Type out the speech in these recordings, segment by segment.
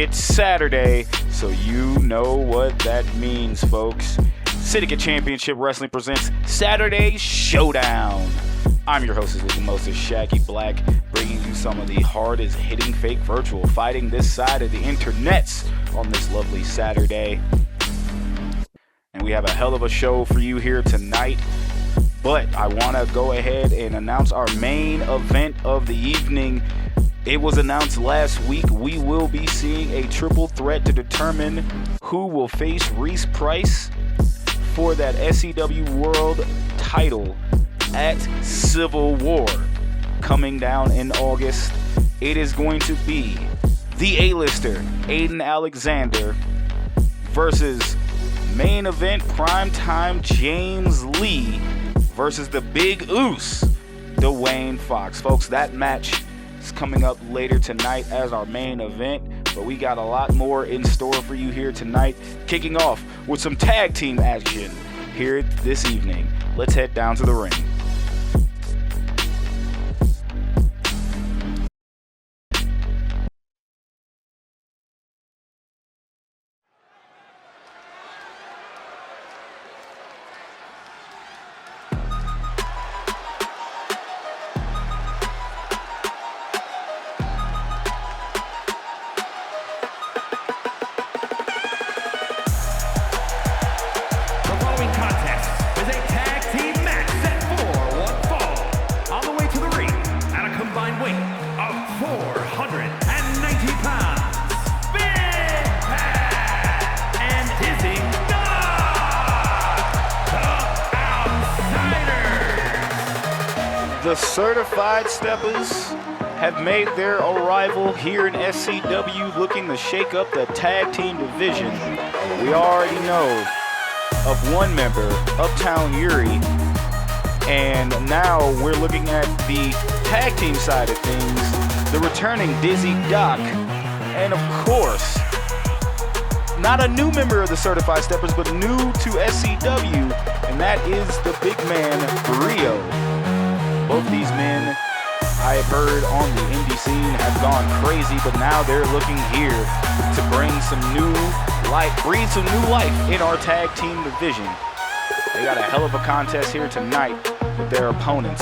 It's Saturday, so you know what that means, folks. SCW Championship Wrestling presents Saturday Showdown. I'm your hostess with the mostest, Shaggy Black, bringing you some of the hardest hitting fake virtual fighting this side of the internets on this lovely Saturday. And we have a hell of a show for you here tonight. But I want to go ahead and announce our main event of the evening. It was announced last week we will be seeing a triple threat to determine who will face Reese Price for that SCW World title at Civil War coming down in August. It is going to be the A-lister Aiden Alexander versus main event primetime James Lee versus the Big Oos Dwayne Fox. Folks, that match is coming up later tonight as our main event, but we got a lot more in store for you here tonight, kicking off with some tag team action here this evening. Let's head down to the ring. The Certified Steppas have made their arrival here in SCW, looking to shake up the tag team division. We already know of one member, Uptown Yuri, and now we're looking at the tag team side of things, the returning Dizzy Doc, and of course, not a new member of the Certified Steppas, but new to SCW, and that is the big man, Brio. Both these men, I have heard on the indie scene, have gone crazy, but now they're looking here to bring some new life, breathe some new life in our tag team division. They got a hell of a contest here tonight with their opponents.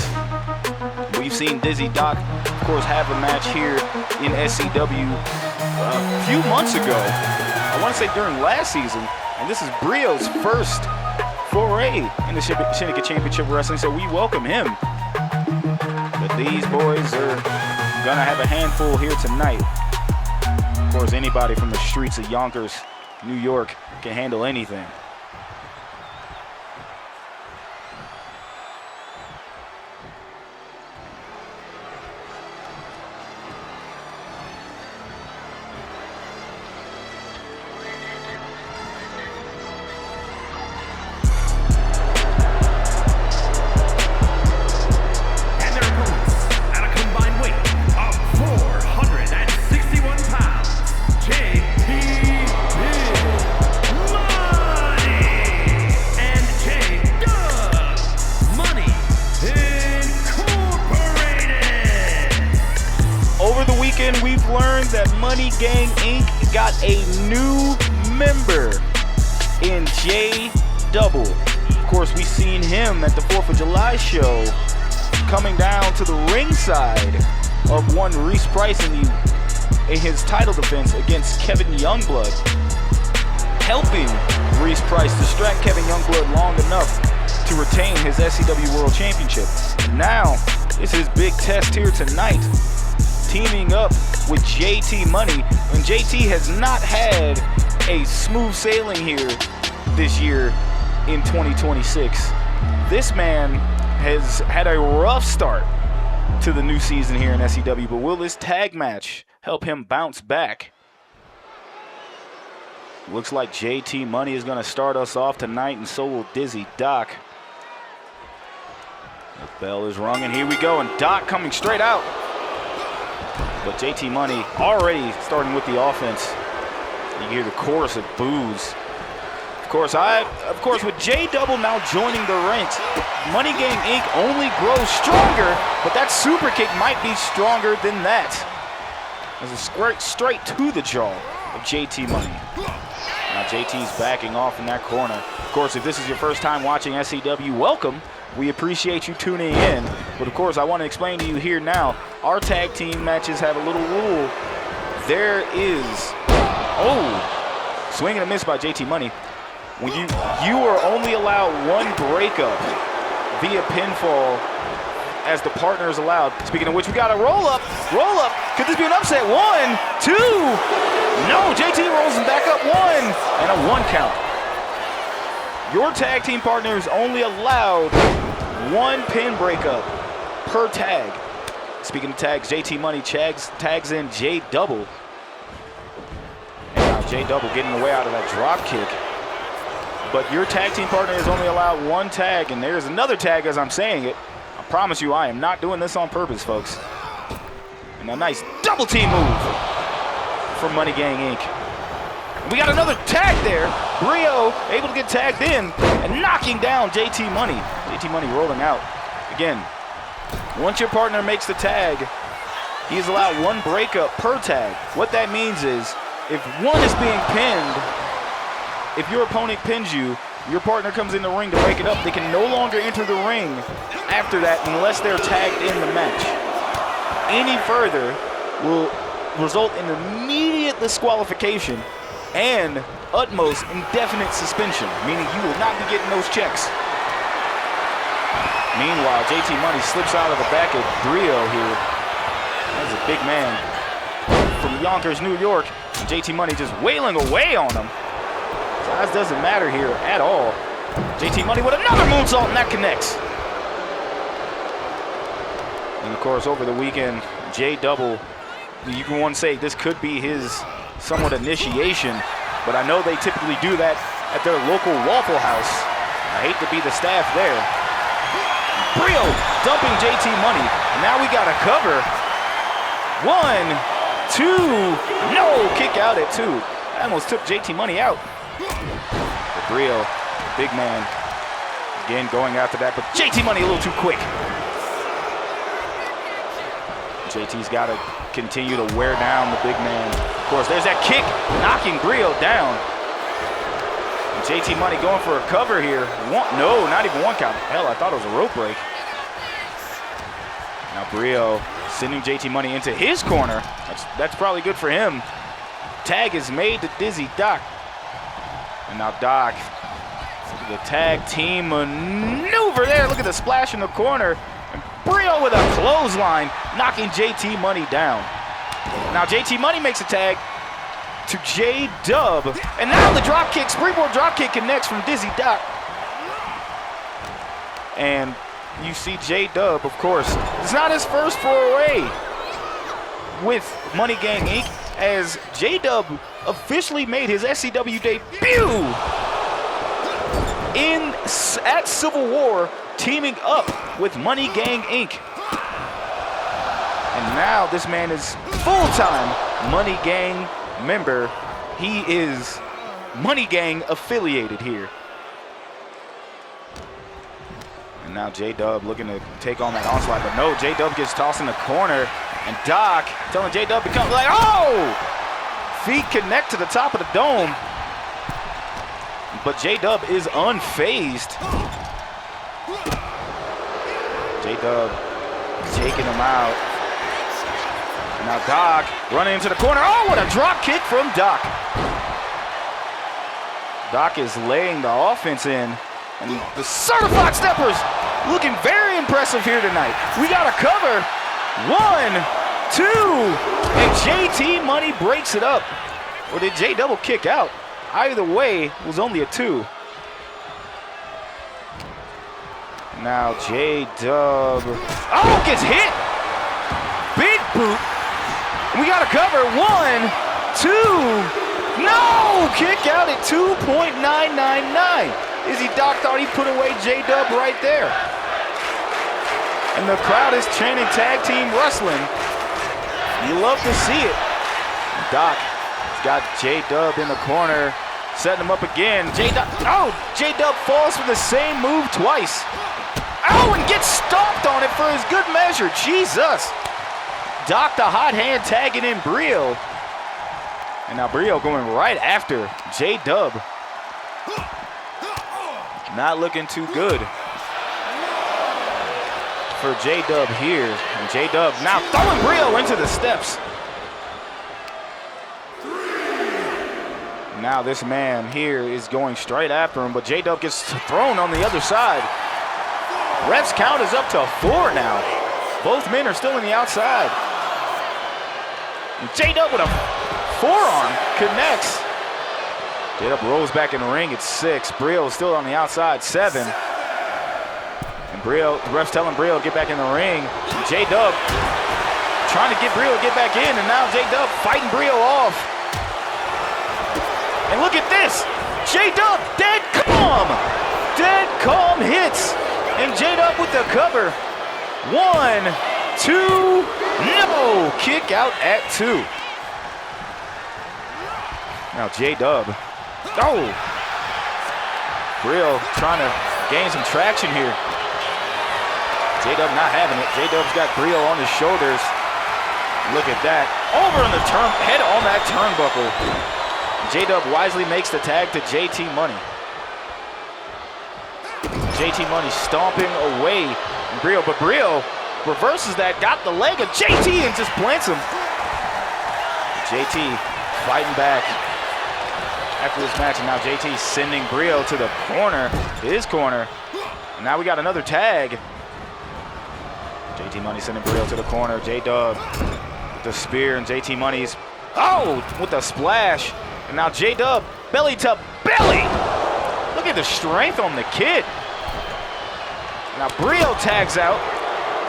We've seen Dizzy Doc, of course, have a match here in SCW a few months ago. I want to say during last season, and this is Brio's first foray in the SCW Championship Wrestling, so we welcome him. But these boys are gonna have a handful here tonight. Of course, anybody from the streets of Yonkers, New York, can handle anything. We've learned that Money Gang Inc. got a new member in J Double. Of course, we've seen him at the 4th of July show coming down to the ringside of one Reese Price in his title defense against Kevin Youngblood, helping Reese Price distract Kevin Youngblood long enough to retain his SCW World Championship. And now, it's his big test here tonight, teaming up with JT Money, and JT has not had a smooth sailing here this year in 2026. This man has had a rough start to the new season here in SCW, but will this tag match help him bounce back? Looks like JT Money is going to start us off tonight, and so will Dizzy Doc. The bell is rung, and here we go, and Doc coming straight out. But JT Money already starting with the offense. You hear the chorus of boos. Of course, with J Double now joining the ranks, Money Gang Inc. only grows stronger, but that super kick might be stronger than that. As a squirt straight to the jaw. of JT Money. Now JT's backing off in that corner. Of course, if this is your first time watching SCW, welcome. We appreciate you tuning in. But of course, I want to explain to you here now, our tag team matches have a little rule. There is, swing and a miss by JT Money. When you are only allowed one breakup via pinfall as the partner is allowed. Speaking of which, we got a roll up. Could this be an upset? 1, 2. No, JT rolls him back up 1 and a 1 count. Your tag team partner is only allowed 1 pin breakup per tag. Speaking of tags, JT Money tags in J Double. And now J Double getting away out of that drop kick. But your tag team partner is only allowed 1 tag, and there's another tag as I'm saying it. I promise you I am not doing this on purpose, folks. And a nice double team move from Money Gang Inc. We got another tag there. Brio able to get tagged in and knocking down JT Money. JT Money rolling out. Again, once your partner makes the tag, he's allowed 1 breakup per tag. What that means is if one is being pinned, if your opponent pins you, your partner comes in the ring to break it up, they can no longer enter the ring after that unless they're tagged in the match. Any further will result in immediate disqualification and utmost indefinite suspension, meaning you will not be getting those checks. Meanwhile, JT Money slips out of the back of Brio here. That's a big man from Yonkers, New York. And JT Money just wailing away on him. Size doesn't matter here at all. JT Money with another moonsault, and that connects. And of course, over the weekend, J Double, you can one say this could be his somewhat initiation, but I know they typically do that at their local Waffle House. I hate to be the staff there. Brio dumping JT Money. Now we got a cover. 1, 2, no, kick out at 2. That almost took JT Money out. But Brio, big man, again going after that, but JT Money a little too quick. JT's got to continue to wear down the big man. Of course, there's that kick knocking Brio down. And JT Money going for a cover here. No, not even 1 count. Hell, I thought it was a rope break. Now Brio sending JT Money into his corner. That's probably good for him. Tag is made to Dizzy Doc. And now Doc, look at the tag team maneuver there. Look at the splash in the corner. And Brio with a clothesline, knocking JT Money down. Now JT Money makes a tag to J Dub. And now the drop kick, springboard drop kick connects from Dizzy Doc. And you see J Dub, of course. It's not his first foray with Money Gang Inc. as J Dub officially made his SCW debut at Civil War, teaming up with Money Gang Inc. And now this man is full-time Money Gang member. He is Money Gang affiliated here. And now J-Dub looking to take on that onslaught, but no, J-Dub gets tossed in the corner, and Doc telling J-Dub to come, like, oh! Feet connect to the top of the dome. But J-Dub is unfazed. J-Dub taking him out. And now Doc running into the corner. Oh, what a drop kick from Doc. Doc is laying the offense in. And the Certified Steppas looking very impressive here tonight. We got a cover. 1, 2, and JT Money breaks it up. Or did J Double kick out? Either way, it was only a 2. Now J Dub, oh, gets hit. Big boot. We got a cover. 1, 2, no, kick out at 2.999. Dizzy Doc thought he put away J Dub right there. And the crowd is chanting tag team wrestling. You love to see it. Doc has got J Dub in the corner, setting him up again. J Dub falls for the same move twice. Oh, and gets stomped on it for his good measure. Jesus. Doc the hot hand tagging in Brio. And now Brio going right after J-Dub. Not looking too good for J-Dub here. And J-Dub now throwing Brio into the steps. Now this man here is going straight after him, but J-Dub gets thrown on the other side. Ref's count is up to 4 now. Both men are still in the outside. And J-Dub with a forearm connects. J-Dub rolls back in the ring. It's 6. Brio is still on the outside, 7. And Brio, the ref's telling Brio to get back in the ring. J-Dub trying to get Brio to get back in, and now J-Dub fighting Brio off. And look at this, J-Dub dead calm. Dead calm hits. And J-Dub with the cover. 1, 2, no! Kick out at 2. Now J-Dub. Oh! Brio trying to gain some traction here. J-Dub not having it. J-Dub's got Brio on his shoulders. Look at that. Over on the turn, head on that turnbuckle. J-Dub wisely makes the tag to JT Money. JT Money stomping away from Brio, but Brio reverses that, got the leg of JT and just plants him. JT fighting back after this match, and now JT sending Brio to the corner, his corner. And now we got another tag. JT Money sending Brio to the corner. J-Dub with the spear, and JT Money's, oh, with the splash. And now J-Dub, belly to belly. Look at the strength on the kid. Now Brio tags out.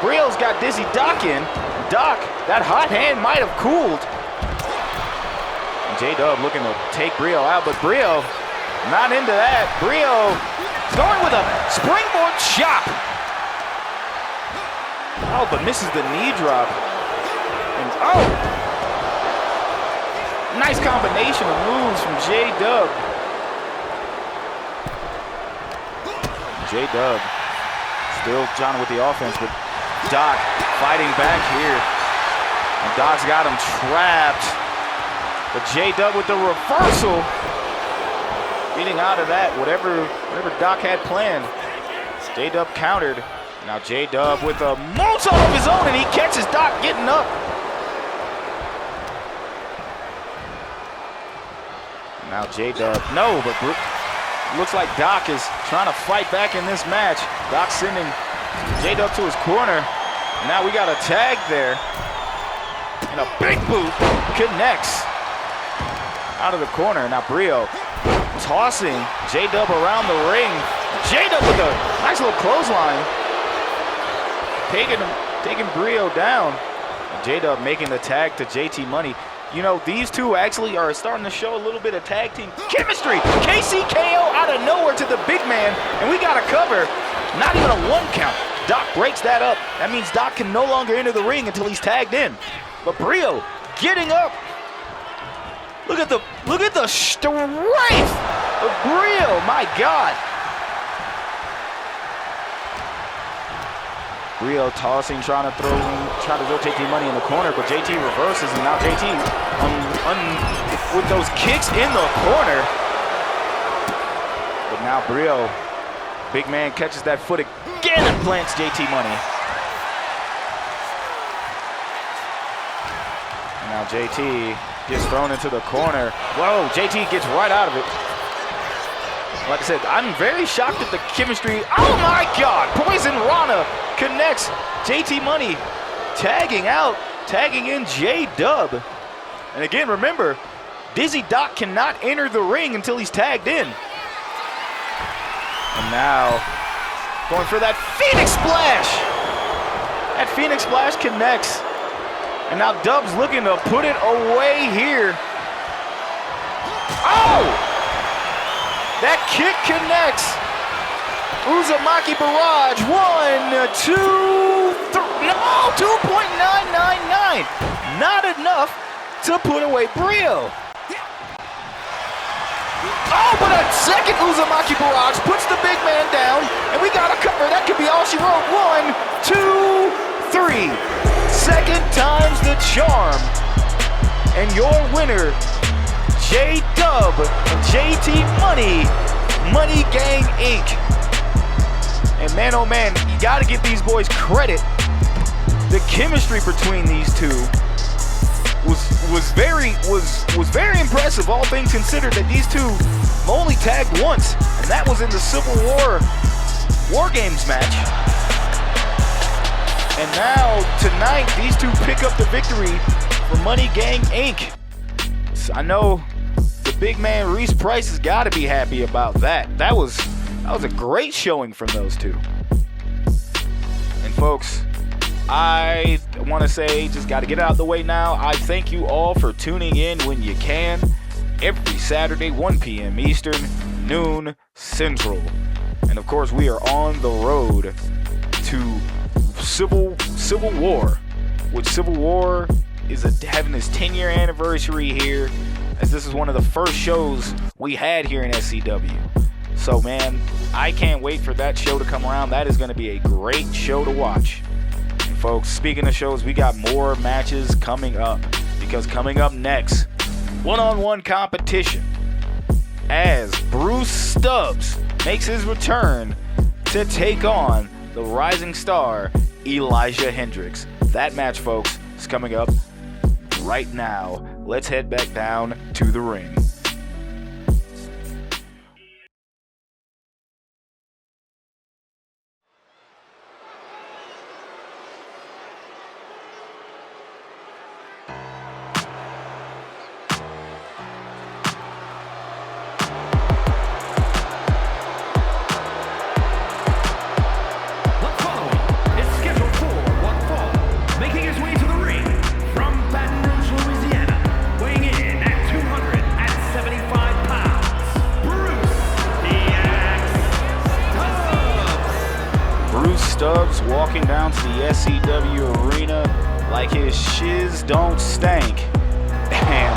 Brio's got Dizzy Doc in. Doc, that hot hand might have cooled. And J-Dub looking to take Brio out, but Brio not into that. Brio going with a springboard chop. Oh, but misses the knee drop. And oh! Nice combination of moves from J-Dub. J-Dub still John with the offense, but Doc fighting back here. And Doc's got him trapped. But J-Dub with the reversal. Getting out of that, whatever Doc had planned. J-Dub countered. Now J-Dub with a moonsault of his own, and he catches Doc getting up. Now J-Dub, no, but looks like Doc is trying to fight back in this match. Doc sending J-Dub to his corner. Now we got a tag there. And a big boot connects out of the corner. Now Brio tossing J-Dub around the ring. J-Dub with a nice little clothesline. Taking Brio down. J-Dub making the tag to JT Money. You know, these two actually are starting to show a little bit of tag team chemistry. KCKO out of nowhere to the big man, and we got a cover. Not even a 1 count. Doc breaks that up. That means Doc can no longer enter the ring until he's tagged in. But Brio getting up. Look at the strength of Brio. My God. Brio tossing, trying to throw JT Money in the corner, but JT reverses, and now JT with those kicks in the corner. But now Brio, big man, catches that foot again and plants JT Money. And now JT gets thrown into the corner. Whoa, JT gets right out of it. Like I said, I'm very shocked at the chemistry. Oh my God, Poison Rana connects JT Money, tagging in J-Dub. And again, remember, Dizzy Doc cannot enter the ring until he's tagged in. And now, going for that Phoenix Splash. That Phoenix Splash connects. And now Dub's looking to put it away here. Oh! That kick connects. Uzumaki Barrage, 1, 2, 3, no, 2.999. Not enough to put away Brio. Oh, but a second Uzumaki Barrage puts the big man down, and we got a cover. That could be all she wrote. 1, 2, 3. Second time's the charm. And your winner J-Dub and JT Money Gang Inc. And man, oh man, you gotta give these boys credit. The chemistry between these two was very impressive, all things considered, that these two only tagged once, and that was in the Civil War Games match. And now, tonight, these two pick up the victory for Money Gang Inc. So I know the big man Reese Price has got to be happy about that. That was a great showing from those two. And folks, I want to say, just got to get it out of the way now, I thank you all for tuning in when you can. Every Saturday, 1 p.m. Eastern, noon Central. And of course, we are on the road to Civil War, which Civil War is having its 10-year anniversary here, as this is one of the first shows we had here in SCW. So man, I can't wait for that show to come around. That is going to be a great show to watch. And folks, speaking of shows, we got more matches coming up, because coming up next, one-on-one competition, as Bruce Stubbs makes his return to take on the rising star Elijah Hendricks. That match, folks, is coming up right now. Let's head back down to the ring. Stubbs walking down to the SCW arena like his shiz don't stank. And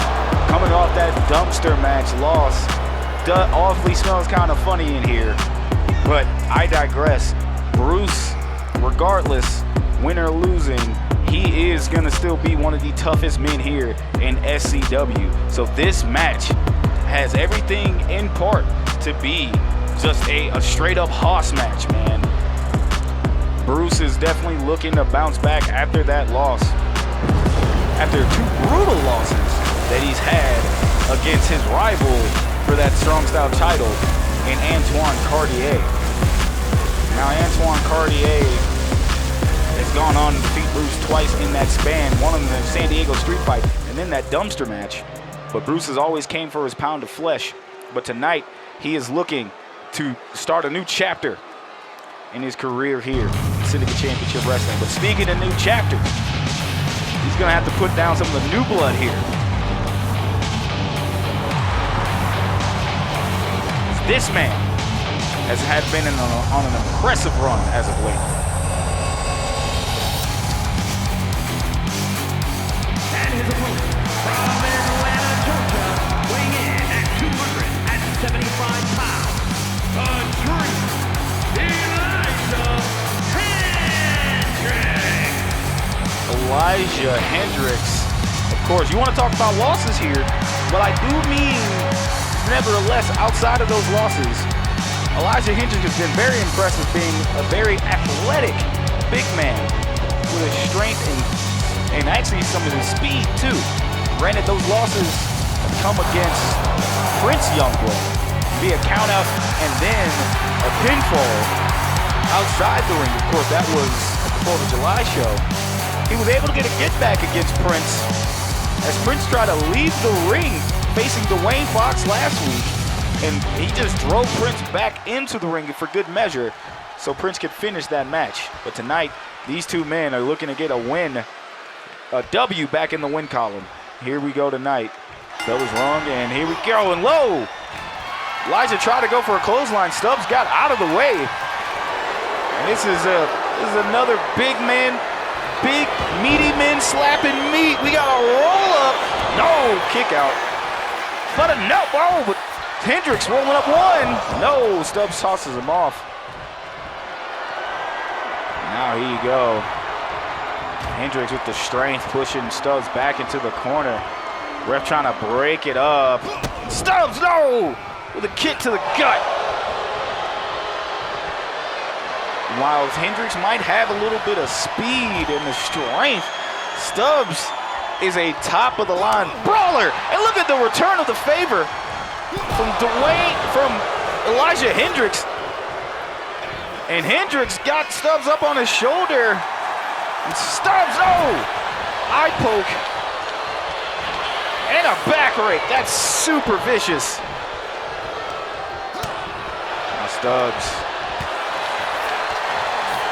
coming off that dumpster match loss, awfully smells kind of funny in here. But I digress. Bruce, regardless, win or losing, he is going to still be one of the toughest men here in SCW. So this match has everything in part to be just a straight up hoss match, man. Bruce is definitely looking to bounce back after that loss. After two brutal losses that he's had against his rival for that Strong Style title in Antoine Cartier. Now Antoine Cartier has gone on to defeat Bruce twice in that span, one in the San Diego street fight and then that dumpster match. But Bruce has always came for his pound of flesh. But tonight, he is looking to start a new chapter in his career here in Syndicate Championship Wrestling. But speaking of new chapters, he's going to have to put down some of the new blood here. This man has been on an impressive run as of late. And his opponent from Atlanta, Georgia, weighing in at 275 pounds, the Dream, Elijah Hendricks. Of course, you want to talk about losses here, but I do mean, nevertheless, outside of those losses, Elijah Hendricks has been very impressive, being a very athletic big man with his strength and actually some of his speed too. Granted, those losses have come against Prince Youngblood via countout and then a pinfall outside the ring. Of course, that was at the 4th of July show. He was able to get a get back against Prince as Prince tried to leave the ring facing Dwayne Fox last week, and he just drove Prince back into the ring for good measure so Prince could finish that match. But tonight, these two men are looking to get a win, a W back in the win column. Here we go tonight. That was wrong, and here we go, and low. Elijah tried to go for a clothesline. Stubbs got out of the way. And this is another big man, big meaty men slapping meat. We got a roll up. No, kick out. But a no, oh, but Hendricks rolling up one. No, Stubbs tosses him off. Now here you go. Hendricks with the strength pushing Stubbs back into the corner. Ref trying to break it up. Stubbs, no! With a kick to the gut. While Hendricks might have a little bit of speed and the strength, Stubbs is a top-of-the-line brawler. And look at the return of the favor from Elijah Hendricks. And Hendricks got Stubbs up on his shoulder. And Stubbs, oh! Eye poke. And a back rake. That's super vicious. Now Stubbs.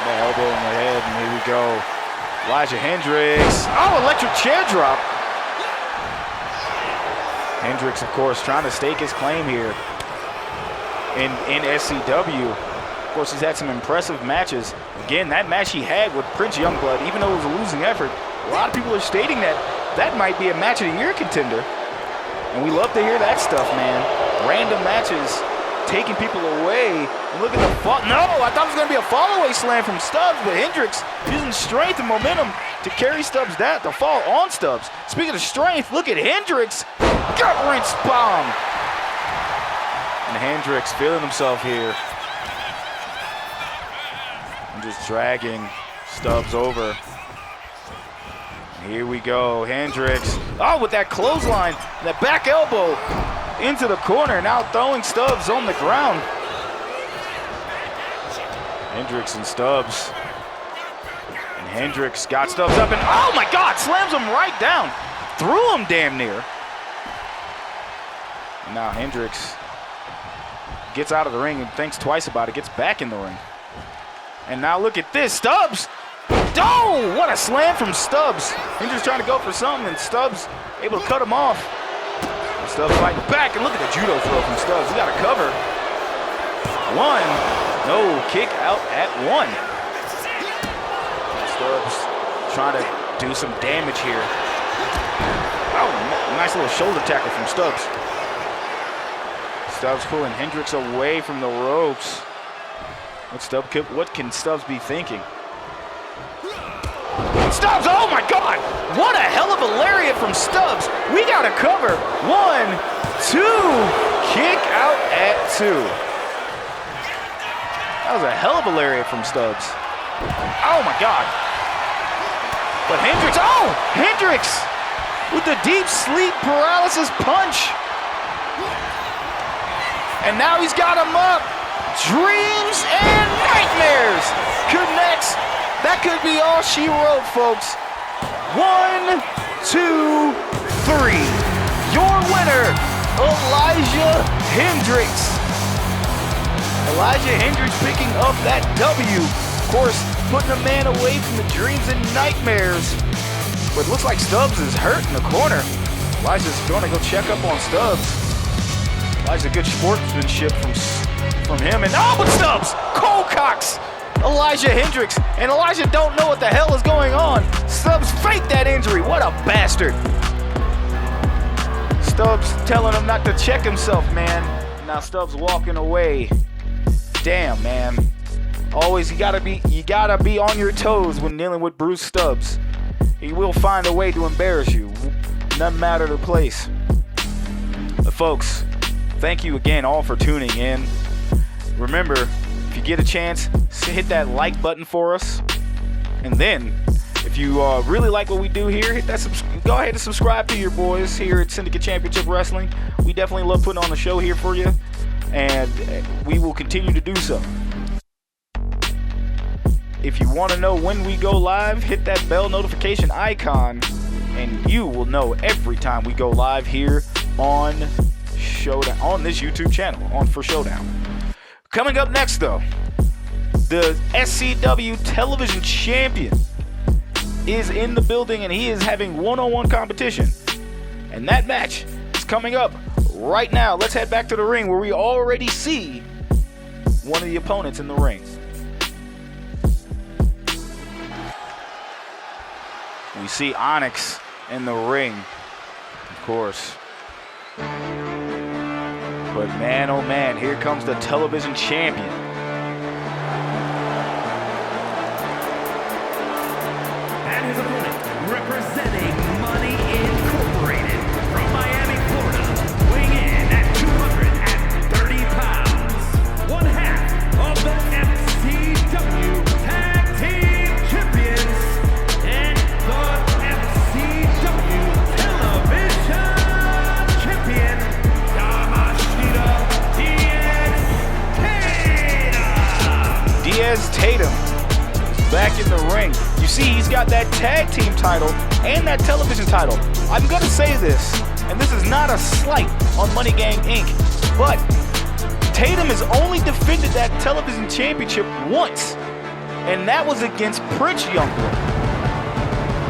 The elbow in the head, and here we go. Elijah Hendricks. Oh, electric chair drop. Hendricks, of course, trying to stake his claim here in SCW. Of course, he's had some impressive matches. Again, that match he had with Prince Youngblood, even though it was a losing effort, a lot of people are stating that that might be a match of the year contender. And we love to hear that stuff, man. Random matches taking people away. And look at the fall. No, I thought it was going to be a fall-away slam from Stubbs, but Hendricks using strength and momentum to carry Stubbs down, to fall on Stubbs. Speaking of strength, look at Hendricks. Gut-wrench bomb. And Hendricks feeling himself here. And just dragging Stubbs over. Here we go, Hendricks. Oh, with that clothesline, that back elbow into the corner, now throwing Stubbs on the ground. Hendricks and Stubbs. And Hendricks got Stubbs up and, oh my God, slams him right down. Threw him damn near. And now Hendricks gets out of the ring and thinks twice about it, gets back in the ring. And now look at this, Stubbs. Oh, what a slam from Stubbs. Hendricks trying to go for something, and Stubbs able to cut him off. And Stubbs fighting back, and look at the judo throw from Stubbs. We got to cover. One. No, kick out at one. Stubbs trying to do some damage here. Oh, nice little shoulder tackle from Stubbs. Stubbs pulling Hendricks away from the ropes. What can Stubbs be thinking? Stubbs, oh my God! What a hell of a lariat from Stubbs. We got to cover. 1, 2, kick out at 2. That was a hell of a lariat from Stubbs. Oh my God. But Hendricks, oh! Hendricks with the deep sleep paralysis punch. And now he's got him up. Dreams and nightmares connects. That could be all she wrote, folks. 1, 2, 3. Your winner, Elijah Hendricks. Elijah Hendricks picking up that W. Of course, putting a man away from the dreams and nightmares. But it looks like Stubbs is hurt in the corner. Elijah's going to go check up on Stubbs. Elijah's a good sportsmanship from him. And oh, but Stubbs, cold cocks Elijah Hendricks, and Elijah don't know what the hell is going on. Stubbs faked that injury. What a bastard. Stubbs telling him not to check himself, man. Now Stubbs walking away. Damn, man. Always you gotta be on your toes when dealing with Bruce Stubbs. He will find a way to embarrass you. Doesn't matter the place. But folks, thank you again all for tuning in. Remember, if you get a chance, hit that like button for us. And then, if you really like what we do here, hit that go ahead and subscribe to your boys here at Syndicate Championship Wrestling. We definitely love putting on a show here for you, and we will continue to do so. If you want to know when we go live, hit that bell notification icon, and you will know every time we go live here on Showdown, on this YouTube channel, for Showdown. Coming up next, though, the SCW Television Champion is in the building, and he is having one-on-one competition. And that match is coming up right now. Let's head back to the ring where we already see one of the opponents in the ring. We see Onyx in the ring, of course. But man, oh man, here comes the television champion. And his opponent, representing Money Incorporated, from see he's got that tag team title and that television title. I'm gonna say this, and this is not a slight on Money Gang Inc., but Tatum has only defended that television championship once, and that was against Prince Youngboy.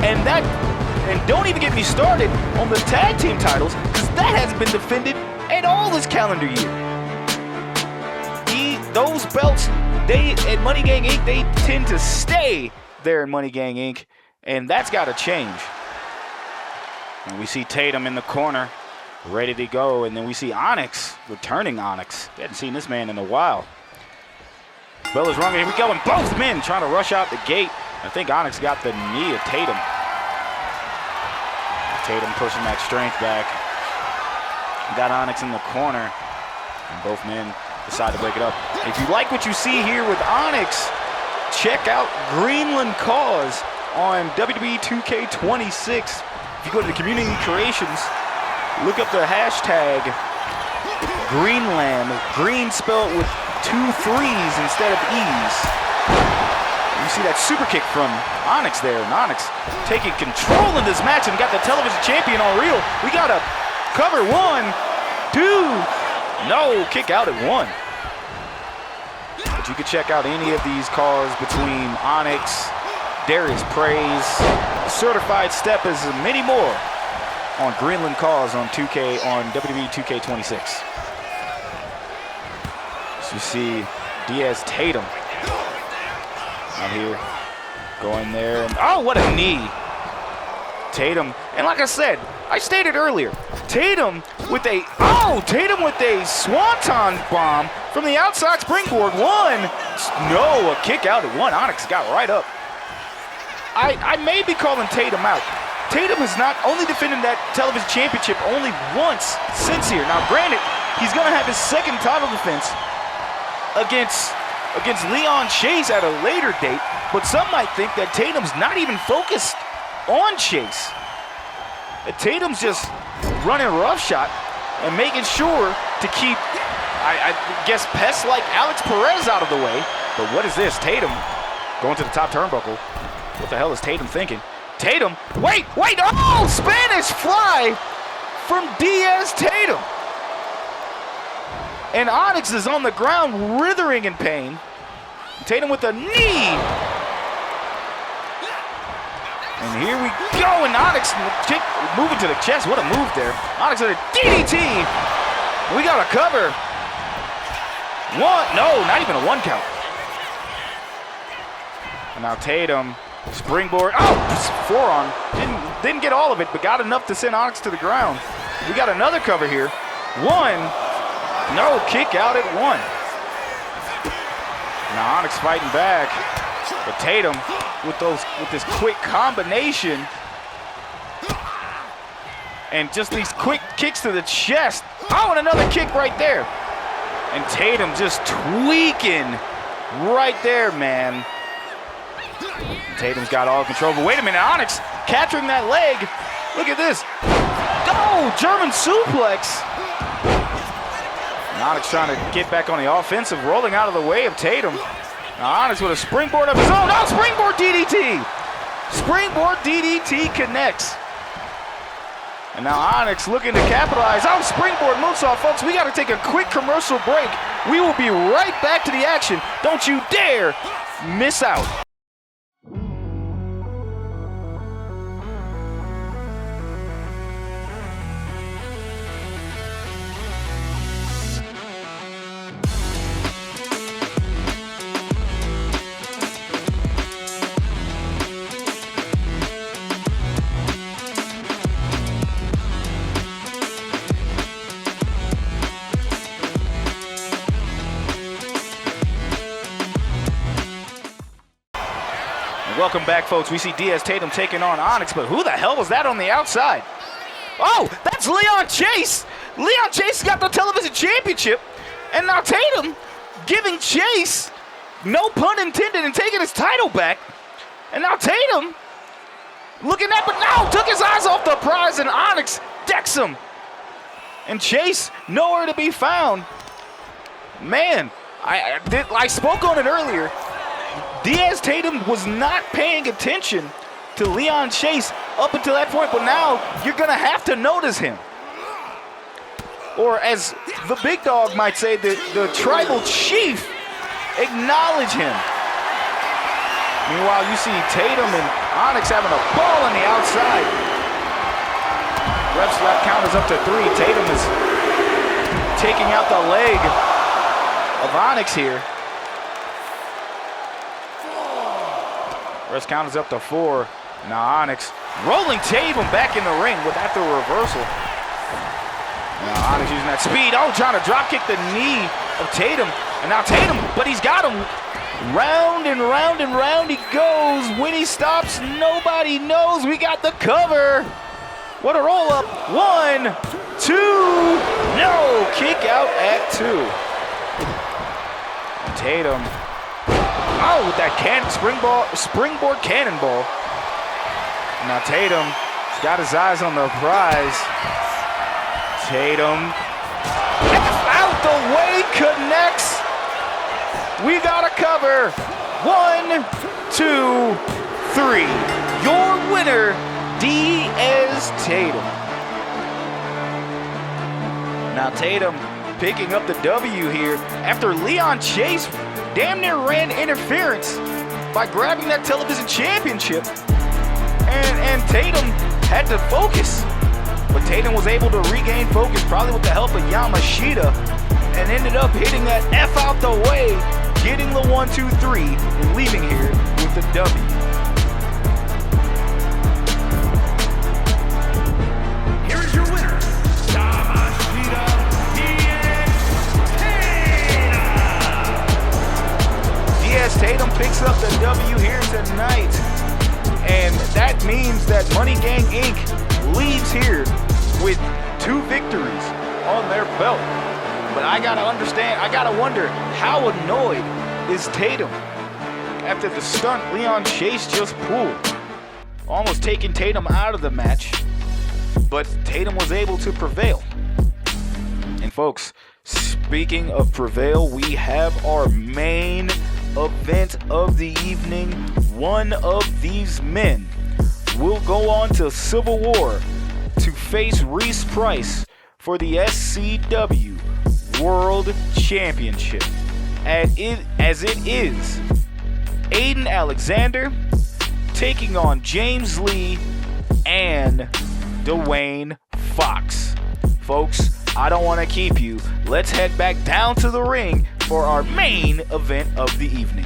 And don't even get me started on the tag team titles, because that hasn't been defended at all this calendar year. Those belts, at Money Gang Inc., they tend to stay there in Money Gang Inc., and that's got to change. And we see Tatum in the corner, ready to go, and then we see Onyx, returning Onyx. We hadn't seen this man in a while. Bell is running, here we go, and both men trying to rush out the gate. I think Onyx got the knee of Tatum. Tatum pushing that strength back. Got Onyx in the corner, and both men decide to break it up. If you like what you see here with Onyx, check out Greenland Cause on WWE 2K26. If you go to the community creations, look up the hashtag Greenland, green spelled with 2 3s instead of E's. You see that super kick from Onyx there, and Onyx taking control in this match and got the television champion on reel. We got a cover, 1, 2. No, kick out at 1. But you can check out any of these calls between Onyx, Darius Praise, Certified Steppas, and many more on Greenland Calls on WWE 2K26. So you see Diaz Tatum out here going there. And, oh, what a knee. Tatum, and like I said, I stated earlier, Tatum with a swanton bomb from the outside springboard. 1, no, a kick out at 1. Onyx got right up. I may be calling Tatum out. Tatum has not only defended that television championship only once since here. Now, granted, he's gonna have his second title defense against Leon Chase at a later date, but some might think that Tatum's not even focused on Chase. Tatum's just running roughshot and making sure to keep, I guess, pests like Alex Perez out of the way. But what is this? Tatum going to the top turnbuckle. What the hell is Tatum thinking? Tatum, wait, oh, Spanish fly from Diaz Tatum. And Onyx is on the ground writhing in pain. Tatum with a knee. And here we go, and Onyx kick, moving to the chest. What a move there. Onyx with a DDT. We got a cover. 1, no, not even a 1 count. And now Tatum, springboard. Oh, forearm. Didn't get all of it, but got enough to send Onyx to the ground. We got another cover here. 1, no, kick out at 1. Now Onyx fighting back, but Tatum with this quick combination and just these quick kicks to the chest. Oh, and another kick right there. And Tatum just tweaking right there, man. Tatum's got all control, but wait a minute, Onyx capturing that leg. Look at this. Oh, German suplex. And Onyx trying to get back on the offensive, rolling out of the way of Tatum. Now Onyx with a springboard of his own. Oh, springboard DDT. Springboard DDT connects. And now Onyx looking to capitalize. Oh, springboard moonsault, folks. We got to take a quick commercial break. We will be right back to the action. Don't you dare miss out. Welcome back, folks. We see Diaz Tatum taking on Onyx, but who the hell was that on the outside? Oh, that's Leon Chase. Leon Chase got the television championship, and now Tatum giving Chase, no pun intended, and taking his title back. And now Tatum looking at, but now took his eyes off the prize, and Onyx decks him. And Chase nowhere to be found. Man, I spoke on it earlier. Diaz Tatum was not paying attention to Leon Chase up until that point, but now you're gonna have to notice him. Or as the big dog might say, the tribal chief, acknowledge him. Meanwhile, you see Tatum and Onyx having a ball on the outside. Ref's left count is up to 3. Tatum is taking out the leg of Onyx here. Ref's count is up to 4. Now Onyx rolling Tatum back in the ring with after a reversal. Now Onyx using that speed. Oh, trying to drop kick the knee of Tatum. And now Tatum, but he's got him. Round and round and round he goes. When he stops, nobody knows. We got the cover. What a roll up. 1, 2. No, kick out at 2. And Tatum. Oh, with that springboard cannonball. Now Tatum has got his eyes on the prize. Tatum out the way, connects. We got a cover. 1, 2, 3. Your winner, Diaz Tatum. Now Tatum picking up the W here after Leon Chase damn near ran interference by grabbing that television championship. And Tatum had to focus. But Tatum was able to regain focus, probably with the help of Yamashita, and ended up hitting that F out the way, getting the 1, 2, 3, and leaving here with the W. Here is your winner, Yamashita Diaz Tatum picks up the W here tonight. And that means that Money Gang Inc. leaves here with 2 victories on their belt. But I gotta wonder, how annoyed is Tatum after the stunt Leon Chase just pulled? Almost taking Tatum out of the match, but Tatum was able to prevail. And folks, speaking of prevail, we have our main event of the evening. One of these men will go on to Civil War to face Reese Price for the SCW World Championship. As it is Aiden Alexander taking on James Lee and Dwayne Fox. Folks, I don't want to keep you. Let's head back down to the ring for our main event of the evening.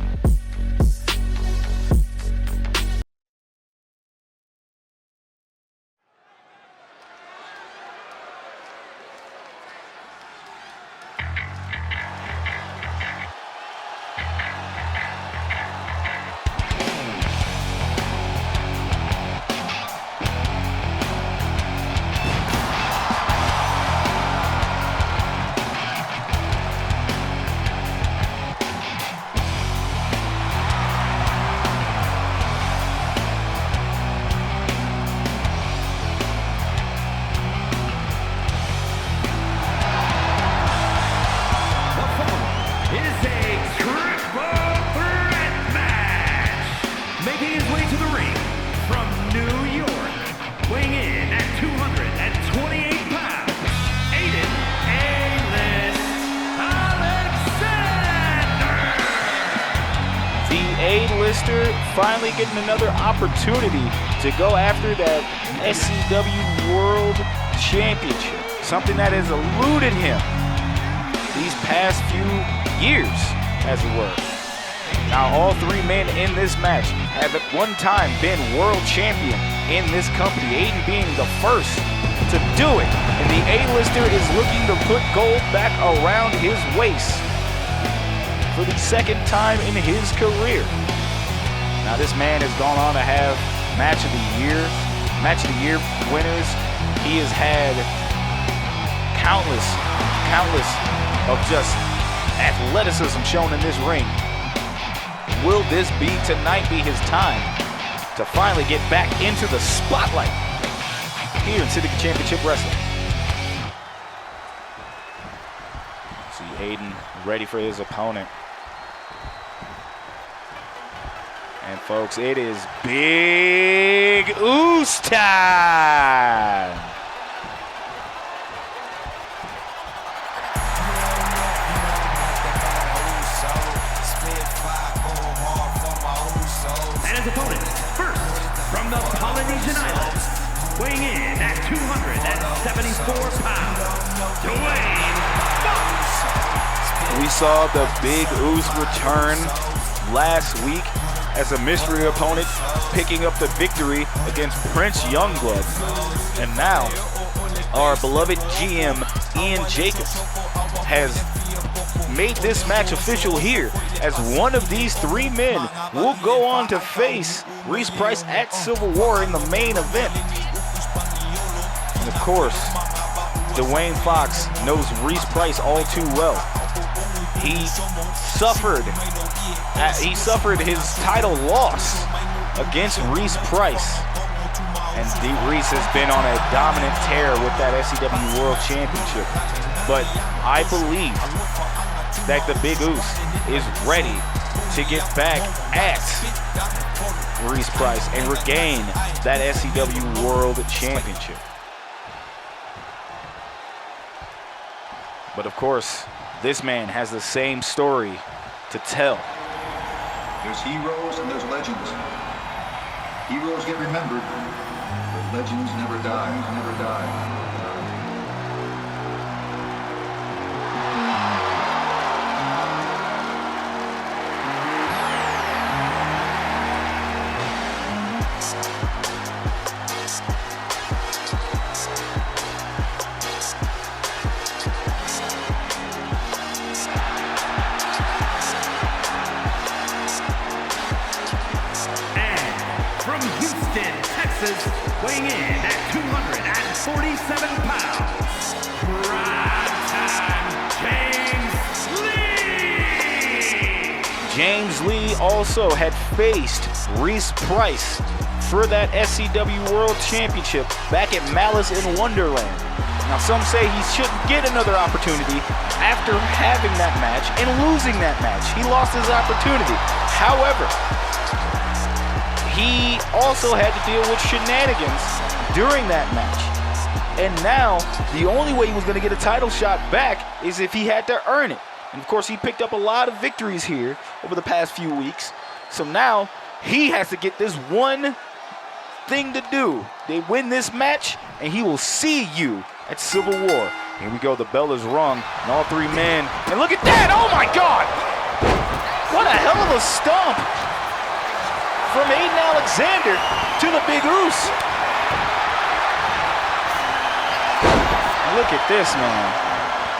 Finally getting another opportunity to go after that SCW World Championship, something that has eluded him these past few years, as it were. Now, all 3 men in this match have at one time been world champion in this company, Aiden being the first to do it, and the A-lister is looking to put gold back around his waist for the 2nd time in his career. Now this man has gone on to have match of the year winners. He has had countless of just athleticism shown in this ring. Will this tonight be his time to finally get back into the spotlight here in City Championship Wrestling? See Aiden ready for his opponent. And folks, it is Big Oos time. And his opponent, first from the Polynesian Islands, weighing in at 274 pounds, Dwayne Fox. We saw the Big Oos return last week as a mystery opponent, picking up the victory against Prince Youngblood. And now, our beloved GM, Ian Jacobs, has made this match official here, as one of these three men will go on to face Reese Price at Civil War in the main event. And of course, Dwayne Fox knows Reese Price all too well. He suffered his title loss against Reese Price. And Reese has been on a dominant tear with that SCW World Championship. But I believe that the Big Oos is ready to get back at Reese Price and regain that SCW World Championship. But of course, this man has the same story to tell. There's heroes and there's legends. Heroes get remembered, but legends never die, never die. Weighing in at 247 pounds, Prime Time James Lee. James Lee also had faced Reese Price for that SCW World Championship back at Malice in Wonderland. Now some say he shouldn't get another opportunity after having that match and losing that match. He lost his opportunity. However, he also had to deal with shenanigans during that match. And now, the only way he was going to get a title shot back is if he had to earn it. And of course, he picked up a lot of victories here over the past few weeks. So now, he has to get this one thing to do. They win this match, and he will see you at Civil War. Here we go, the bell is rung, and all three men. And look at that, oh my God! What a hell of a stomp from Aiden Alexander to the Big Oos. Look at this, man.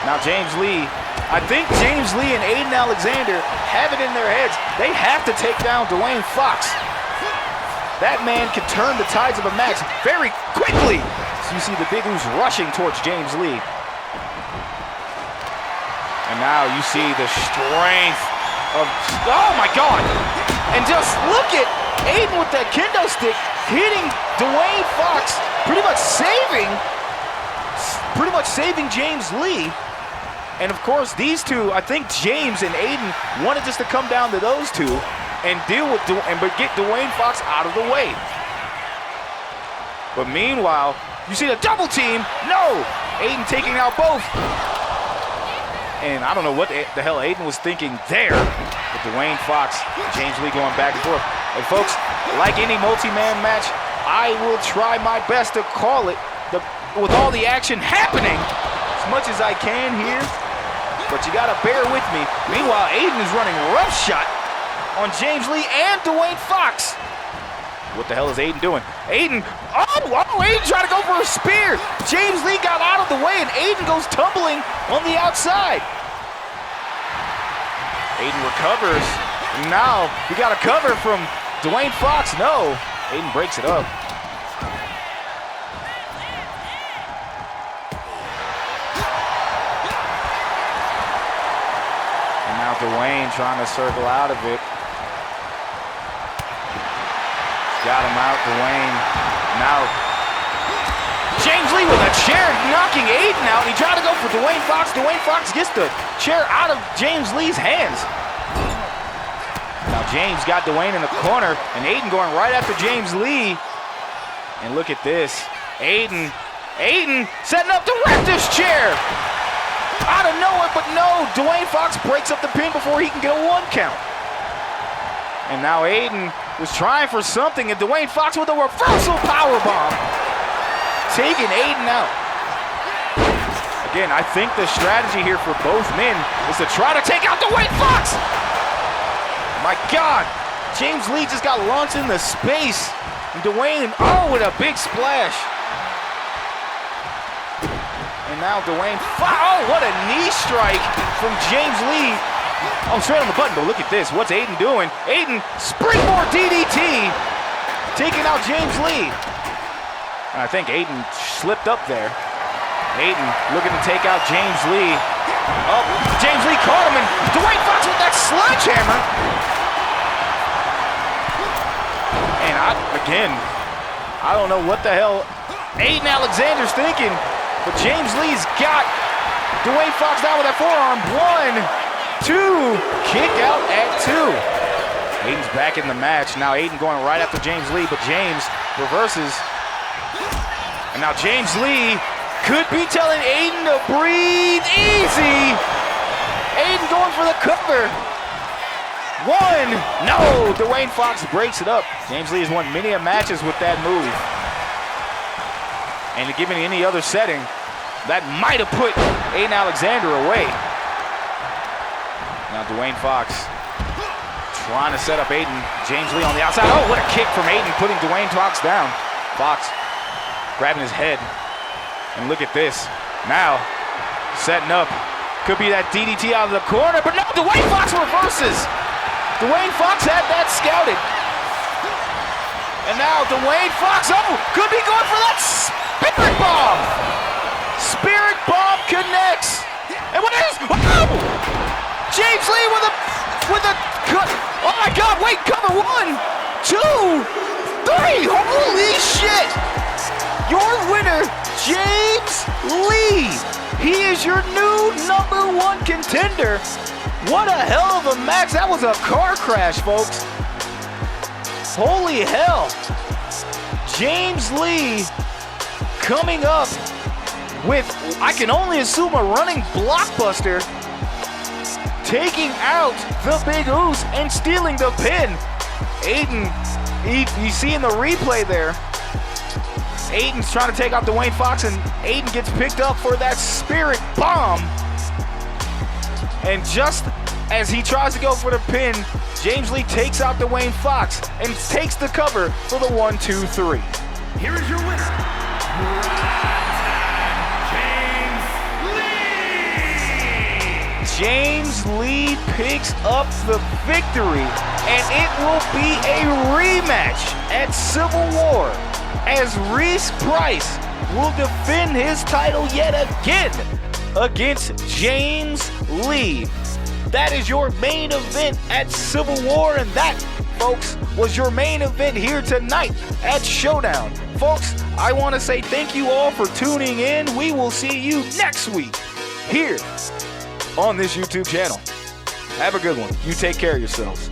Now James Lee, I think James Lee and Aiden Alexander have it in their heads. They have to take down Dwayne Fox. That man can turn the tides of a match very quickly. So you see the Big Oos rushing towards James Lee. And now you see the strength of, oh my God. And just look at Aiden with that kendo stick hitting Dwayne Fox, pretty much saving James Lee. And of course, these two, I think James and Aiden wanted just to come down to those two and deal with but get Dwayne Fox out of the way. But meanwhile, you see the double team. No, Aiden taking out both. And I don't know what the hell Aiden was thinking there. But Dwayne Fox, James Lee going back and forth. And folks, like any multi-man match, I will try my best to call it with all the action happening as much as I can here. But you gotta bear with me. Meanwhile, Aiden is running roughshod on James Lee and Dwayne Fox. What the hell is Aiden doing? Aiden, Aiden trying to go for a spear. James Lee got out of the way and Aiden goes tumbling on the outside. Aiden recovers. Now we got a cover from Dwayne Fox. No, Aiden breaks it up. And now Dwayne trying to circle out of it. Got him out, Dwayne. Now, James Lee with a chair knocking Aiden out. He tried to go for Dwayne Fox. Dwayne Fox gets the chair out of James Lee's hands. Now James got Dwayne in the corner, and Aiden going right after James Lee. And look at this. Aiden setting up to wreck this chair. Out of nowhere, but no. Dwayne Fox breaks up the pin before he can get a 1 count. And now Aiden was trying for something, and Dwayne Fox with a reversal powerbomb, taking Aiden out. Again, I think the strategy here for both men is to try to take out Dwayne Fox. My God, James Lee just got launched into space. And Dwayne, oh, with a big splash. And now Dwayne, oh, what a knee strike from James Lee. Oh, straight on the button, but look at this. What's Aiden doing? Aiden, springboard DDT, taking out James Lee. I think Aiden slipped up there. Aiden looking to take out James Lee. Oh, James Lee caught him, and Dwayne Fox with that sledgehammer. And I don't know what the hell Aiden Alexander's thinking, but James Lee's got Dwayne Fox down with that forearm. 1, 2, kick out at 2. Aiden's back in the match. Now Aiden going right after James Lee, but James reverses. And now James Lee could be telling Aiden to breathe easy. Aiden going for the cover. 1, no, Dwayne Fox breaks it up. James Lee has won many matches with that move. And given any other setting, that might have put Aiden Alexander away. Now Dwayne Fox trying to set up Aiden. James Lee on the outside. Oh, what a kick from Aiden, putting Dwayne Fox down. Fox grabbing his head. And look at this. Now, setting up. Could be that DDT out of the corner, but no, Dwayne Fox reverses. Dwayne Fox had that scouted. And now Dwayne Fox, oh, could be going for that Spirit Bomb. Spirit Bomb connects. And what is, oh! James Lee with a cut. Oh my God, wait, cover 1, 2, 3, holy shit. Your winner, James Lee. He is your new #1 contender. What a hell of a match. That was a car crash, folks. Holy hell. James Lee coming up with, I can only assume, a running blockbuster, taking out the Big Oos and stealing the pin. Aiden, you see in the replay there, Aiden's trying to take out Dwayne Fox, and Aiden gets picked up for that Spirit Bomb. And just as he tries to go for the pin, James Lee takes out Dwayne Fox and takes the cover for the 1, 2, 3. Here is your winner, James Lee picks up the victory, and it will be a rematch at Civil War, as Reese Price will defend his title yet again against James Lee. That is your main event at Civil War, and that, folks, was your main event here tonight at Showdown. Folks, I want to say thank you all for tuning in. We will see you next week here on this YouTube channel. Have a good one. You take care of yourselves.